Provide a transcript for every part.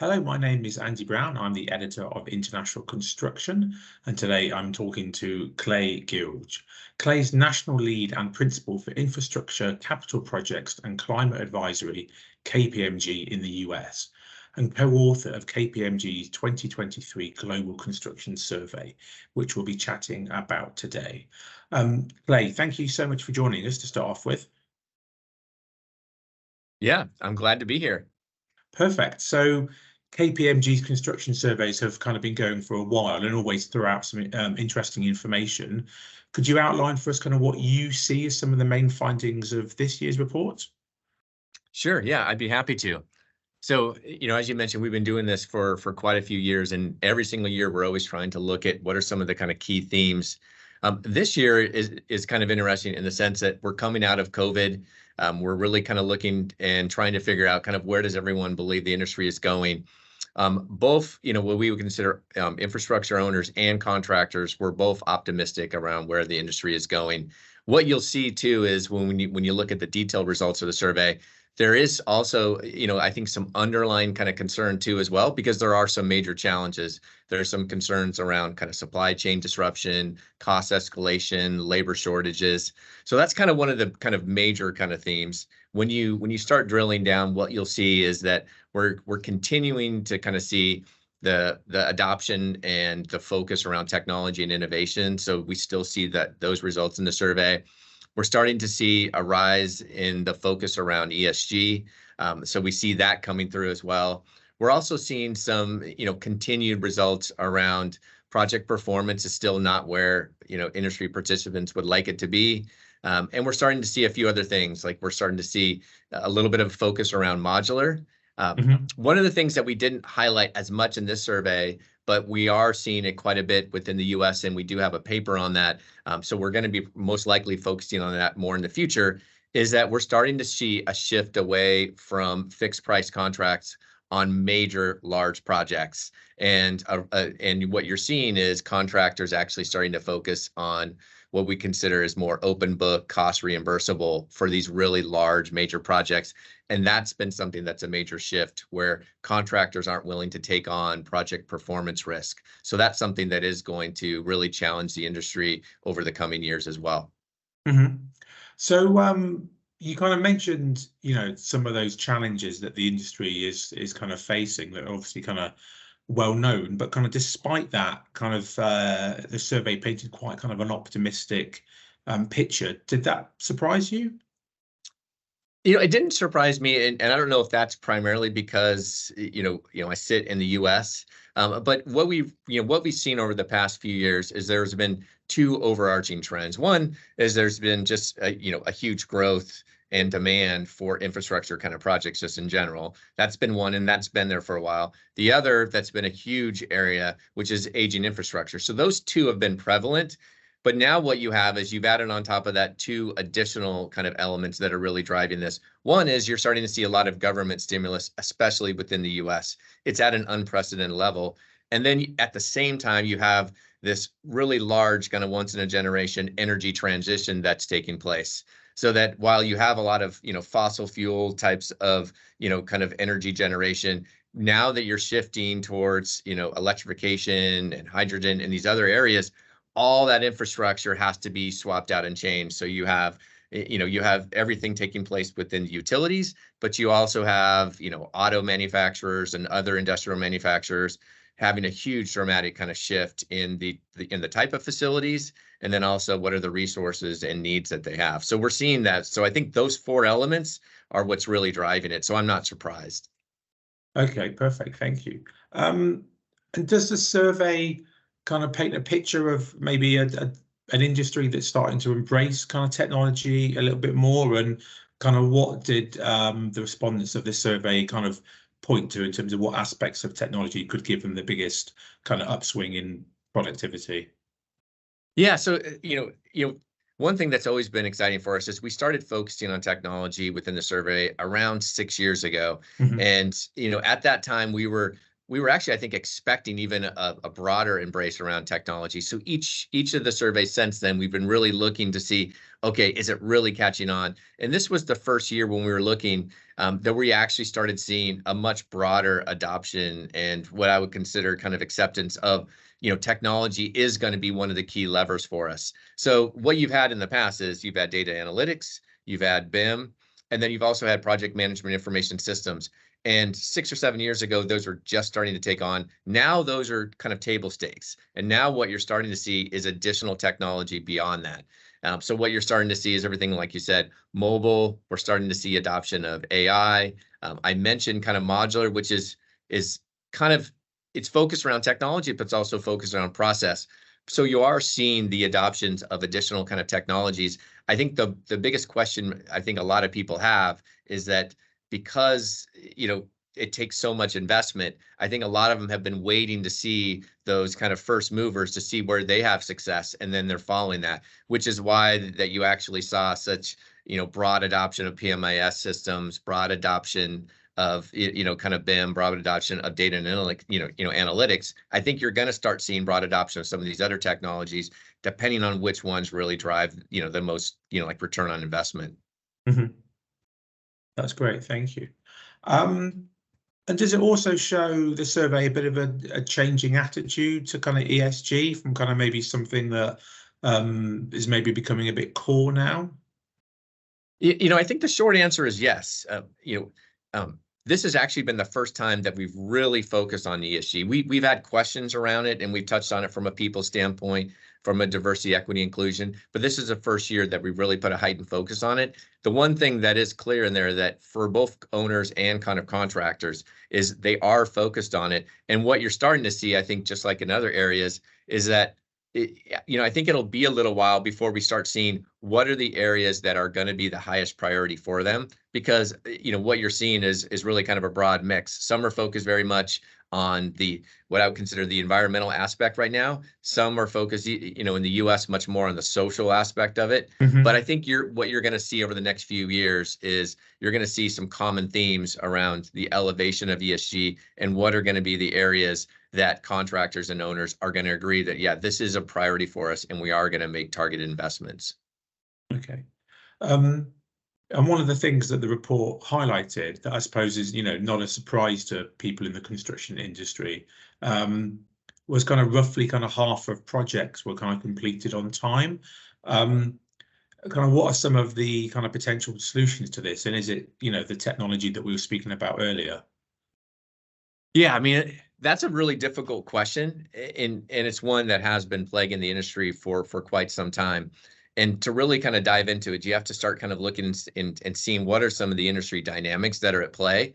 Hello, my name is Andy Brown. I'm the editor of International Construction, and today I'm talking to Clay Gilge. Clay's national lead and principal for infrastructure, capital projects, and climate advisory, KPMG in the US, and co-author of KPMG's 2023 Global Construction Survey, which we'll be chatting about today. Clay, thank you so much for joining us to start off with. Yeah, I'm glad to be here. Perfect. So KPMG's construction surveys have kind of been going for a while and always throw out some interesting information. Could you outline for us kind of what you see as some of the main findings of this year's report? Sure, yeah, I'd be happy to. So, as you mentioned, we've been doing this for quite a few years, and every single year we're always trying to look at what are some of the kind of key themes. This year is kind of interesting in the sense that we're coming out of COVID. We're really kind of looking and trying to figure out kind of where does everyone believe the industry is going. Both, what we would consider infrastructure owners and contractors, were both optimistic around where the industry is going. What you'll see too is when you look at the detailed results of the survey, there is also, I think some underlying kind of concern too as well, because there are some major challenges. There are some concerns around kind of supply chain disruption, cost escalation, labor shortages. So that's kind of one of the kind of major kind of themes. When you start drilling down, what you'll see is that we're continuing to kind of see the adoption and the focus around technology and innovation. So we still see those results in the survey. We're starting to see a rise in the focus around ESG. So we see that coming through as well. We're also seeing some, continued results around project performance is still not where, industry participants would like it to be. And we're starting to see a few other things, like we're starting to see a little bit of focus around modular. One of the things that we didn't highlight as much in this survey, but we are seeing it quite a bit within the US, and we do have a paper on that. So we're going to be most likely focusing on that more in the future, is that we're starting to see a shift away from fixed price contracts on major large projects. And what you're seeing is contractors actually starting to focus on what we consider as more open book, cost reimbursable for these really large major projects. And that's been something that's a major shift, where contractors aren't willing to take on project performance risk. So that's something that is going to really challenge the industry over the coming years as well. So you kind of mentioned, some of those challenges that the industry is kind of facing that are obviously kind of well known, but kind of despite that, kind of the survey painted quite kind of an optimistic picture. Did that surprise you? It didn't surprise me, and I don't know if that's primarily because I sit in the U.S. But what we've seen over the past few years is there's been two overarching trends. One is there's been just a huge growth and demand for infrastructure kind of projects just in general. That's been one, and that's been there for a while. The other that's been a huge area, which is aging infrastructure. So those two have been prevalent. But now what you have is you've added on top of that two additional kind of elements that are really driving this. One is you're starting to see a lot of government stimulus, especially within the US. It's at an unprecedented level. And then at the same time, you have this really large kind of once in a generation energy transition that's taking place. So that while you have a lot of, fossil fuel types of, kind of energy generation, now that you're shifting towards, electrification and hydrogen and these other areas, all that infrastructure has to be swapped out and changed. So you have everything taking place within the utilities, but you also have, auto manufacturers and other industrial manufacturers having a huge dramatic kind of shift in the type of facilities, and then also what are the resources and needs that they have. So we're seeing that. So I think those four elements are what's really driving it. So I'm not surprised. Okay, perfect. Thank you. And does the survey kind of paint a picture of maybe an industry that's starting to embrace kind of technology a little bit more, and kind of what did the respondents of this survey kind of point to in terms of what aspects of technology could give them the biggest kind of upswing in productivity? Yeah, so one thing that's always been exciting for us is we started focusing on technology within the survey around 6 years ago. And at that time we were we were actually, I think, expecting even a broader embrace around technology. So each of the surveys since then, we've been really looking to see, okay, is it really catching on? And this was the first year when we were looking that we actually started seeing a much broader adoption and what I would consider kind of acceptance of, technology is going to be one of the key levers for us. So what you've had in the past is you've had data analytics, you've had BIM, and then you've also had project management information systems. And 6 or 7 years ago, those were just starting to take on. Now those are kind of table stakes. And now what you're starting to see is additional technology beyond that. So what you're starting to see is everything, like you said, mobile. We're starting to see adoption of AI. I mentioned kind of modular, which is kind of, it's focused around technology, but it's also focused around process. So you are seeing the adoptions of additional kind of technologies. I think the biggest question I think a lot of people have is that because, it takes so much investment, I think a lot of them have been waiting to see those kind of first movers to see where they have success, and then they're following that, which is why that you actually saw such, broad adoption of PMIS systems, broad adoption of, kind of BIM, broad adoption of data and analytics. I think you're going to start seeing broad adoption of some of these other technologies, depending on which ones really drive, the most, like return on investment. Mm-hmm. That's great, thank you. And does it also show the survey a bit of a changing attitude to kind of ESG from kind of maybe something that is maybe becoming a bit core now? I think the short answer is yes. This has actually been the first time that we've really focused on ESG. We've had questions around it, and we've touched on it from a people standpoint, from a diversity, equity, inclusion, but this is the first year that we've really put a heightened focus on it. The one thing that is clear in there that for both owners and kind of contractors is they are focused on it. And what you're starting to see, I think, just like in other areas, is that I think it'll be a little while before we start seeing what are the areas that are going to be the highest priority for them, because what you're seeing is really kind of a broad mix. Some are focused very much on what I would consider the environmental aspect right now. Some are focused, in the US, much more on the social aspect of it. Mm-hmm. But I think what you're going to see over the next few years is you're going to see some common themes around the elevation of ESG and what are going to be the areas that contractors and owners are going to agree that, yeah, this is a priority for us and we are going to make targeted investments. Okay. And one of the things that the report highlighted that I suppose is, not a surprise to people in the construction industry, was kind of roughly kind of half of projects were kind of completed on time. Kind of what are some of the kind of potential solutions to this? And is it, the technology that we were speaking about earlier? Yeah, I mean, that's a really difficult question, and it's one that has been plaguing the industry for quite some time. And to really kind of dive into it, you have to start kind of looking and seeing what are some of the industry dynamics that are at play.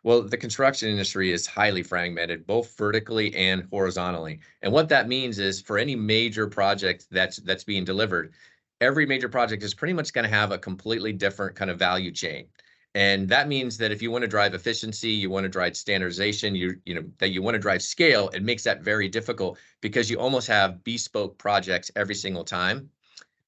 Well, the construction industry is highly fragmented, both vertically and horizontally. And what that means is for any major project that's being delivered, every major project is pretty much going to have a completely different kind of value chain. And that means that if you want to drive efficiency, you want to drive standardization, that you want to drive scale, it makes that very difficult because you almost have bespoke projects every single time.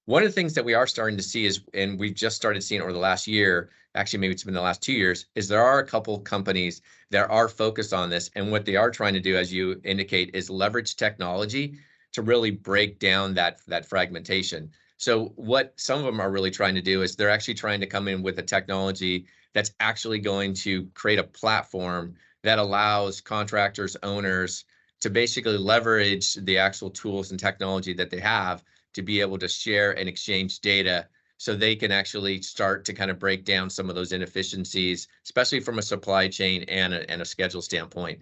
One of the things that we are starting to see is, and we've just started seeing over the last year, actually maybe it's been the last 2 years, is there are a couple of companies that are focused on this. And what they are trying to do, as you indicate, is leverage technology to really break down that fragmentation. So what some of them are really trying to do is they're actually trying to come in with a technology that's actually going to create a platform that allows contractors, owners to basically leverage the actual tools and technology that they have to be able to share and exchange data so they can actually start to kind of break down some of those inefficiencies, especially from a supply chain and a schedule standpoint.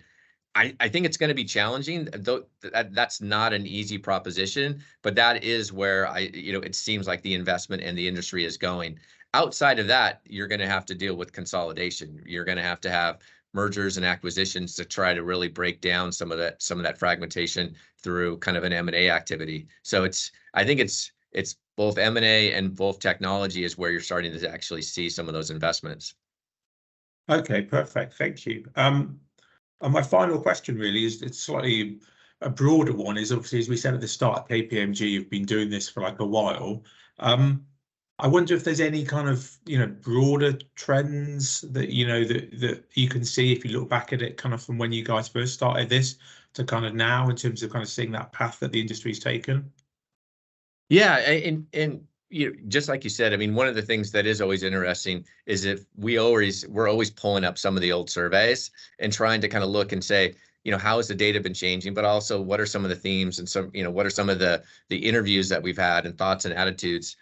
I think it's going to be challenging, though that's not an easy proposition, but that is where it seems like the investment and the industry is going. Outside of that, you're going to have to deal with consolidation. You're going to have mergers and acquisitions to try to really break down some of that fragmentation through kind of an M&A activity. So I think it's both M&A and both technology is where you're starting to actually see some of those investments. Okay, perfect. Thank you. And my final question really is, it's slightly a broader one, is obviously, as we said at the start, KPMG, you've been doing this for like a while. I wonder if there's any kind of, broader trends that, that you can see if you look back at it kind of from when you guys first started this to kind of now, in terms of kind of seeing that path that the industry's taken. Yeah, and just like you said, I mean, one of the things that is always interesting is if we're always pulling up some of the old surveys and trying to kind of look and say, how has the data been changing, but also what are some of the themes and what are some of the interviews that we've had and thoughts and attitudes.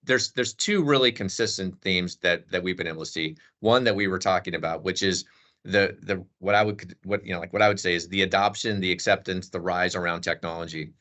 There's two really consistent themes that we've been able to see. One that we were talking about, which is what I would say is the adoption, the acceptance, the rise around technology,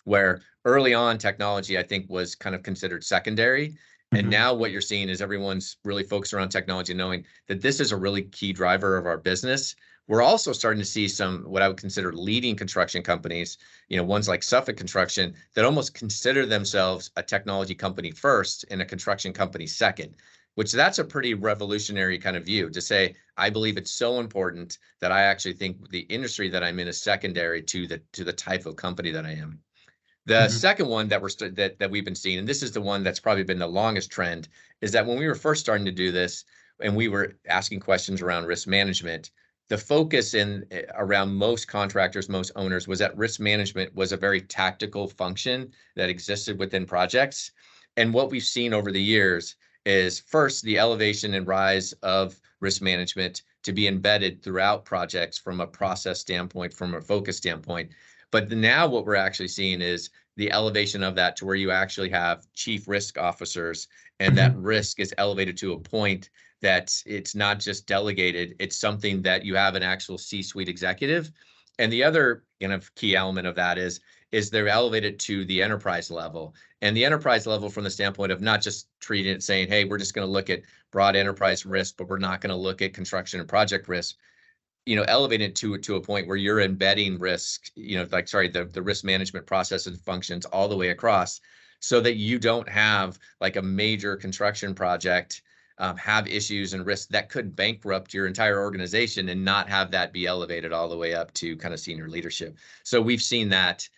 where early on technology, I think, was kind of considered secondary. And now what you're seeing is everyone's really focused around technology, knowing that this is a really key driver of our business. We're also starting to see some what I would consider leading construction companies, ones like Suffolk Construction, that almost consider themselves a technology company first and a construction company second, which that's a pretty revolutionary kind of view to say, I believe it's so important that I actually think the industry that I'm in is secondary to the type of company that I am. The second one that we've been seeing, and this is the one that's probably been the longest trend, is that when we were first starting to do this and we were asking questions around risk management, the focus around most contractors, most owners, was that risk management was a very tactical function that existed within projects. And what we've seen over the years is, first, the elevation and rise of risk management to be embedded throughout projects from a process standpoint, from a focus standpoint. But now what we're actually seeing is the elevation of that to where you actually have chief risk officers, and that risk is elevated to a point that it's not just delegated, it's something that you have an actual C-suite executive. And the other kind of key element of that is they're elevated to the enterprise level. And the enterprise level from the standpoint of not just treating it saying, hey, we're just going to look at broad enterprise risk, but we're not going to look at construction and project risk. Elevated to a point where you're embedding risk, the risk management process and functions all the way across, so that you don't have like a major construction project have issues and risks that could bankrupt your entire organization and not have that be elevated all the way up to kind of senior leadership. So we've seen that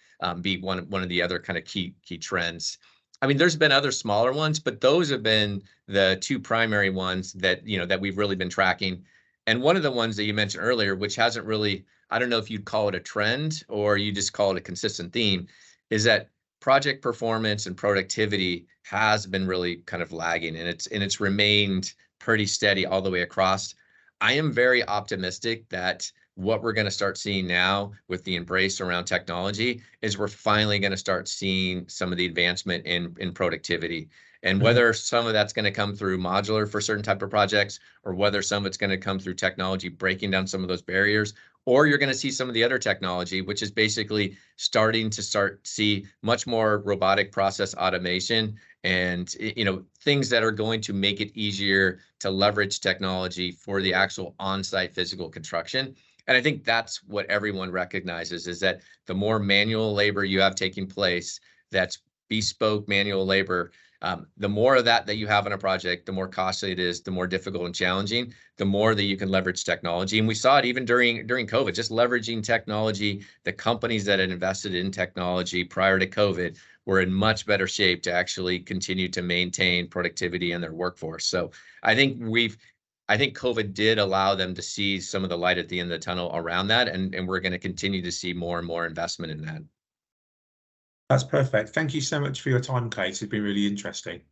be one of the other kind of key trends. I mean, there's been other smaller ones, but those have been the two primary ones that that we've really been tracking. And one of the ones that you mentioned earlier, which hasn't really, I don't know if you'd call it a trend or you just call it a consistent theme, is that project performance and productivity has been really kind of lagging, and it's remained pretty steady all the way across. I am very optimistic that what we're going to start seeing now with the embrace around technology is we're finally going to start seeing some of the advancement in productivity. And whether some of that's going to come through modular for certain type of projects, or whether some of it's going to come through technology breaking down some of those barriers, or you're going to see some of the other technology, which is basically starting to see much more robotic process automation and things that are going to make it easier to leverage technology for the actual on-site physical construction. And I think that's what everyone recognizes, is that the more manual labor you have taking place, that's bespoke manual labor, the more of that you have on a project, the more costly it is, the more difficult and challenging, the more that you can leverage technology. And we saw it even during COVID, just leveraging technology. The companies that had invested in technology prior to COVID were in much better shape to actually continue to maintain productivity in their workforce. So I think COVID did allow them to see some of the light at the end of the tunnel around that, and we're going to continue to see more and more investment in that. That's perfect. Thank you so much for your time, Clay. It's been really interesting.